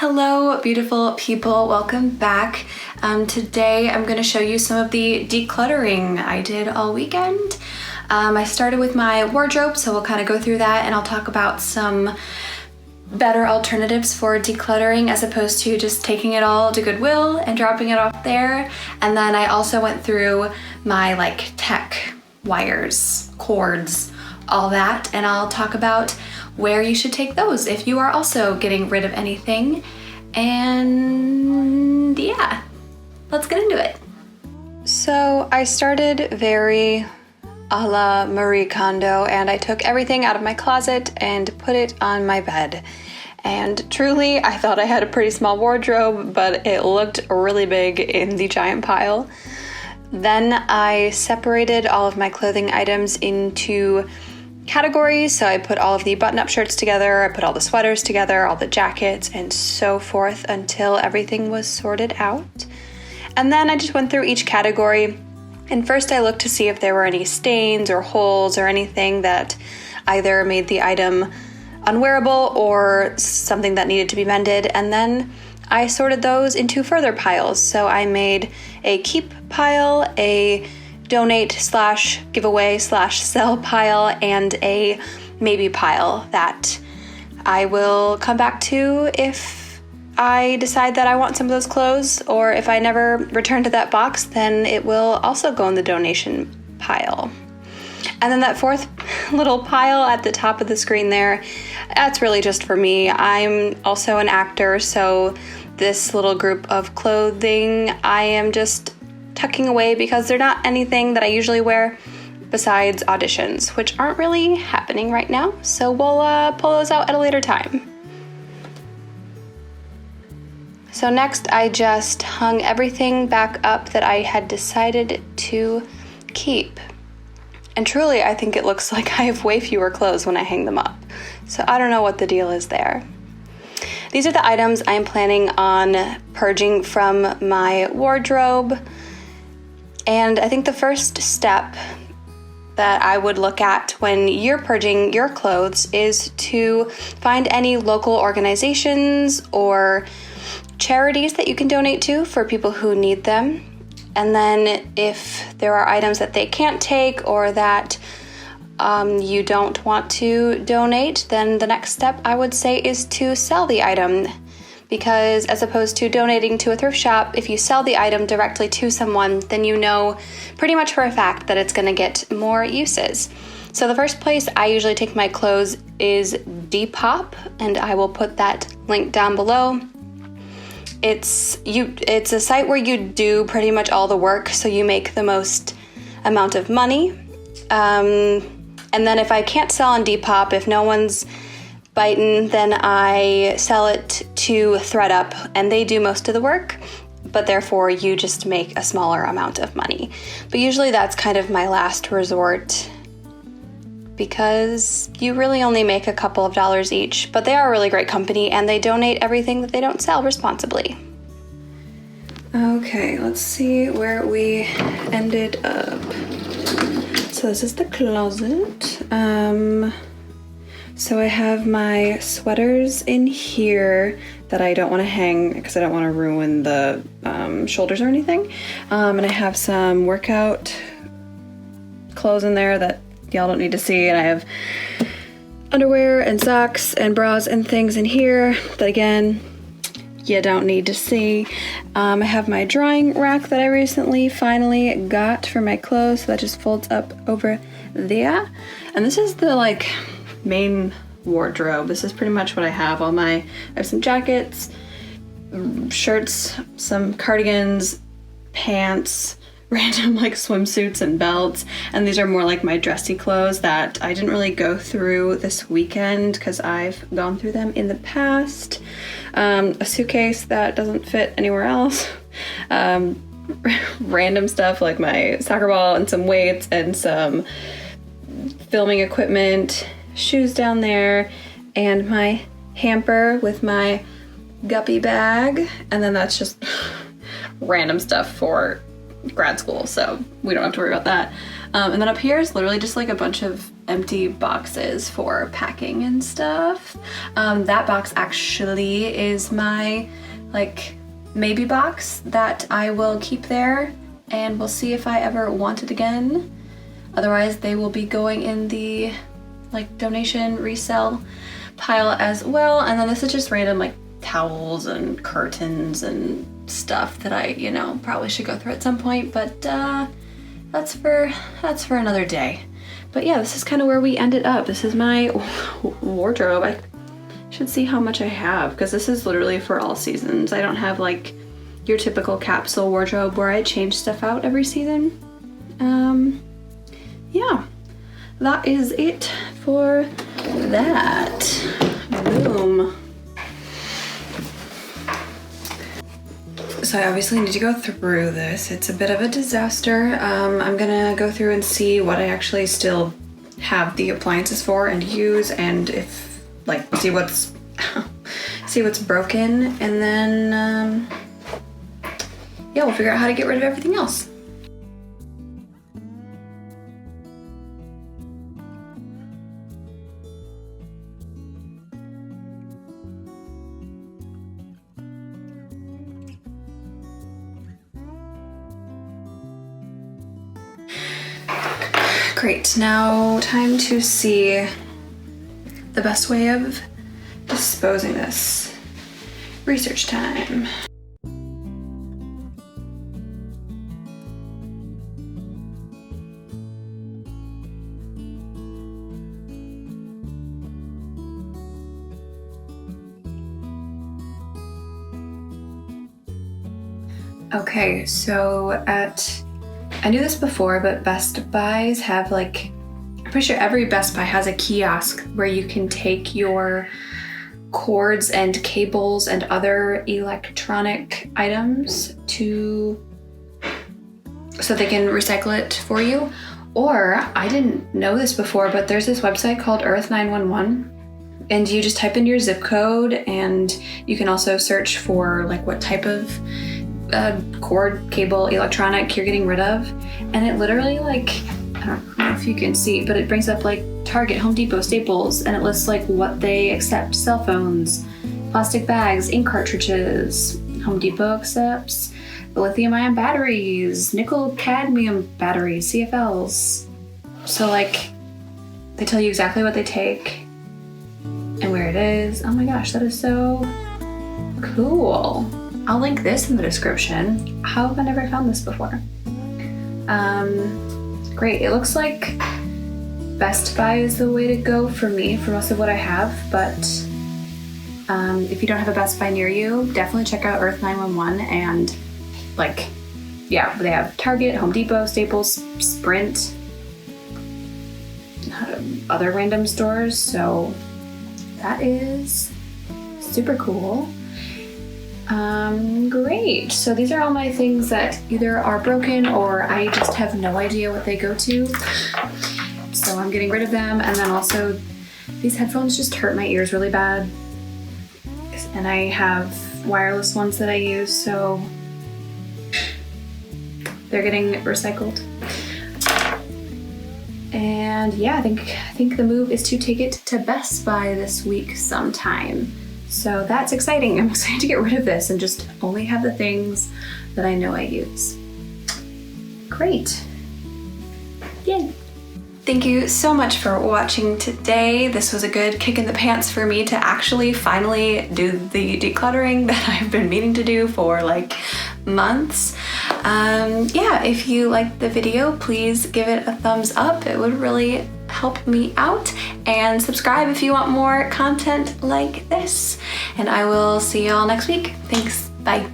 Hello, beautiful people. Welcome back. Today I'm going to show you some of the decluttering I did all weekend. I started with my wardrobe, so we'll kind of go through that and I'll talk about some better alternatives for decluttering as opposed to just taking it all to Goodwill and dropping it off there. And then I also went through my tech wires, cords, all that, and I'll talk about where you should take those if you are also getting rid of anything. And yeah, let's get into it. So I started very a la Marie Kondo, and I took everything out of my closet and put it on my bed. And truly, I thought I had a pretty small wardrobe, but it looked really big in the giant pile. Then I separated all of my clothing items into categories. So I put all of the button-up shirts together, I put all the sweaters together, all the jackets, and so forth until everything was sorted out. And then I just went through each category, and first I looked to see if there were any stains or holes or anything that either made the item unwearable or something that needed to be mended, and then I sorted those into further piles. So I made a keep pile, a donate / giveaway / sell pile, and a maybe pile that I will come back to if I decide that I want some of those clothes, or if I never return to that box, then it will also go in the donation pile. And then that fourth little pile at the top of the screen there, that's really just for me. I'm also an actor, so this little group of clothing I am just tucking away because they're not anything that I usually wear besides auditions, which aren't really happening right now, so we'll pull those out at a later time. So next I just hung everything back up that I had decided to keep. And truly, I think it looks like I have way fewer clothes when I hang them up, so I don't know what the deal is there. These are the items I'm planning on purging from my wardrobe. And I think the first step that I would look at when you're purging your clothes is to find any local organizations or charities that you can donate to for people who need them. And then if there are items that they can't take or that you don't want to donate, then the next step I would say is to sell the item. Because as opposed to donating to a thrift shop, if you sell the item directly to someone, then you know pretty much for a fact that it's going to get more uses. So the first place I usually take my clothes is Depop, and I will put that link down below. It's a site where you do pretty much all the work, so you make the most amount of money. And then if I can't sell on Depop, if no one's biting, then I sell it to ThredUp, and they do most of the work, but therefore you just make a smaller amount of money. But usually that's kind of my last resort because you really only make a couple of dollars each, but they are a really great company and they donate everything that they don't sell responsibly. Okay, let's see where we ended up. So this is the closet. So I have my sweaters in here that I don't want to hang because I don't want to ruin the shoulders or anything. And I have some workout clothes in there that y'all don't need to see. And I have underwear and socks and bras and things in here that, again, you don't need to see. I have my drying rack that I recently finally got for my clothes. So that just folds up over there. And this is the main wardrobe. This is pretty much what I have. I have some jackets, shirts, some cardigans, pants, random swimsuits and belts, and these are more like my dressy clothes that I didn't really go through this weekend because I've gone through them in the past. A suitcase that doesn't fit anywhere else. Random stuff like my soccer ball and some weights and some filming equipment, shoes down there, and my hamper with my guppy bag, and then that's just random stuff for grad school, so we don't have to worry about that. And then up here is literally just like a bunch of empty boxes for packing and stuff. That box actually is my like maybe box that I will keep there, and we'll see if I ever want it again. Otherwise they will be going in the like donation resell pile as well. And then this is just random like towels and curtains and stuff that I, you know, probably should go through at some point, but that's for another day. But yeah, this is kind of where we ended up. This is my wardrobe. I should see how much I have, because this is literally for all seasons. I don't have like your typical capsule wardrobe where I change stuff out every season. Yeah, that is it for that. Boom. So I obviously need to go through this. It's a bit of a disaster. I'm gonna go through and see what I actually still have the appliances for and use, and if like see what's broken, and then yeah, we'll figure out how to get rid of everything else. Great, now time to see the best way of disposing this. Research time. Okay, so I knew this before, but Best Buys have like, I'm pretty sure every Best Buy has a kiosk where you can take your cords and cables and other electronic items so they can recycle it for you. Or, I didn't know this before, but there's this website called Earth 911, and you just type in your zip code, and you can also search for like what type of cord, cable, electronic you're getting rid of, and it literally like, I don't know if you can see, but it brings up like Target, Home Depot, Staples, and it lists like what they accept: cell phones, plastic bags, ink cartridges. Home Depot accepts lithium-ion batteries, nickel cadmium batteries, CFLs. So like they tell you exactly what they take and where it is. Oh my gosh, that is so cool. I'll link this in the description. How have I never found this before? Great, it looks like Best Buy is the way to go for me for most of what I have, but if you don't have a Best Buy near you, definitely check out Earth 911, and like, yeah, they have Target, Home Depot, Staples, Sprint, other random stores, so that is super cool. Great. So these are all my things that either are broken or I just have no idea what they go to. So I'm getting rid of them. And then also these headphones just hurt my ears really bad. And I have wireless ones that I use, so they're getting recycled. And yeah, I think the move is to take it to Best Buy this week sometime. So that's exciting. I'm excited to get rid of this and just only have the things that I know I use. Great. Yay. Thank you so much for watching today. This was a good kick in the pants for me to actually finally do the decluttering that I've been meaning to do for like months. Yeah, if you liked the video, please give it a thumbs up. It would really help me out, and subscribe if you want more content like this. And I will see y'all next week. Thanks. Bye.